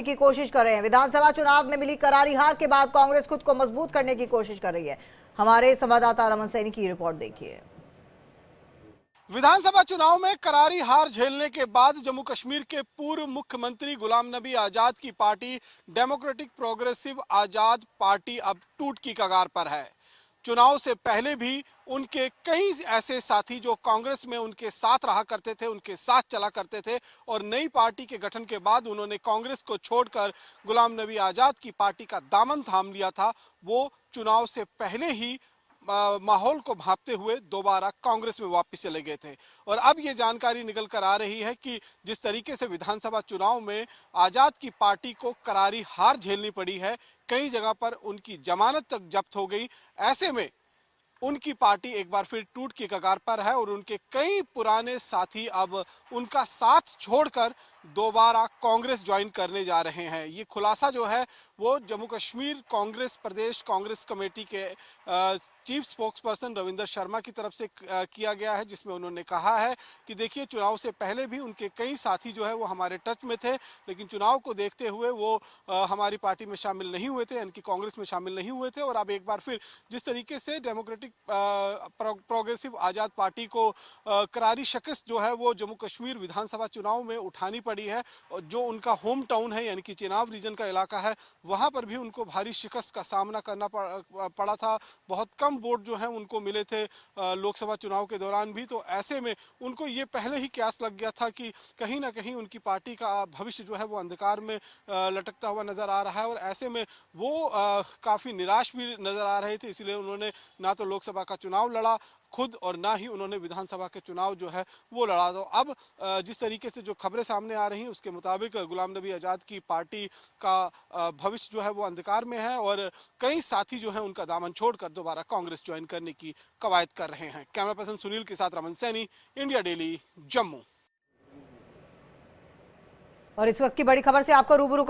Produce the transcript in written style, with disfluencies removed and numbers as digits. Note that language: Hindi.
की कोशिश कर रहे हैं। विधानसभा चुनाव में मिली करारी हार के बाद कांग्रेस खुद को मजबूत करने की कोशिश कर रही है। हमारे संवाददाता रमन सैनी की रिपोर्ट देखिए। विधानसभा चुनाव में करारी हार झेलने के बाद जम्मू कश्मीर के पूर्व मुख्यमंत्री गुलाम नबी आजाद की पार्टी डेमोक्रेटिक प्रोग्रेसिव आजाद पार्टी अब टूट की कगार पर है। चुनाव से पहले भी उनके कई ऐसे साथी जो कांग्रेस में उनके साथ रहा करते थे, उनके साथ चला करते थे और नई पार्टी के गठन के बाद उन्होंने कांग्रेस को छोड़कर गुलाम नबी आजाद की पार्टी का दामन थाम लिया था, वो चुनाव से पहले ही माहौल को भांपते हुए दोबारा कांग्रेस में वापस चले गए थे। और अब ये जानकारी निकल कर आ रही है कि जिस तरीके से विधानसभा चुनाव में आजाद की पार्टी को करारी हार झेलनी पड़ी है, कई जगह पर उनकी जमानत तक जब्त हो गई। ऐसे में उनकी पार्टी एक बार फिर टूट की कगार पर है और उनके कई पुराने साथी अब उनका साथ छोड़कर दोबारा कांग्रेस ज्वाइन करने जा रहे हैं। ये खुलासा जो है वो जम्मू कश्मीर कांग्रेस प्रदेश कांग्रेस कमेटी के चीफ स्पोक्सपर्सन रविंदर शर्मा की तरफ से किया गया है, जिसमें उन्होंने कहा है कि देखिए, चुनाव से पहले भी उनके कई साथी जो है वो हमारे टच में थे, लेकिन चुनाव को देखते हुए वो हमारी पार्टी में शामिल नहीं हुए थे, यानी कि कांग्रेस में शामिल नहीं हुए थे। और अब एक बार फिर जिस तरीके से डेमोक्रेटिक प्रोग्रेसिव आजाद पार्टी को करारी शिकस्त जो है वो जम्मू कश्मीर विधानसभा चुनाव में उठानी पड़ी है, और जो उनका होम टाउन है यानी कि चेनाब रीजन का इलाका है, वहां पर भी उनको भारी शिकस्त का सामना करना पड़ा था। बहुत कम वोट जो है उनको मिले थे लोकसभा चुनाव के दौरान भी। तो ऐसे में उनको ये पहले ही क्यास लग गया था कि कहीं ना कहीं उनकी पार्टी का भविष्य जो है वो अंधकार में लटकता हुआ नजर आ रहा है। और ऐसे में वो काफी निराश भी नजर आ रहे थे, इसलिए उन्होंने ना तो लोकसभा का चुनाव लड़ा खुद और ना ही उन्होंने विधानसभा के चुनाव जो है वो लड़ा। तो अब जिस तरीके से जो खबरें सामने आ रही हैं उसके मुताबिक गुलाम नबी आजाद की पार्टी का भविष्य जो है वो अंधकार में है और कई साथी जो है उनका दामन छोड़कर दोबारा कांग्रेस ज्वाइन करने की कवायद कर रहे हैं। कैमरा पर्सन सुनील के साथ रमन सैनी, इंडिया डेली, जम्मू। और इस वक्त की बड़ी खबर से आपको रूबरू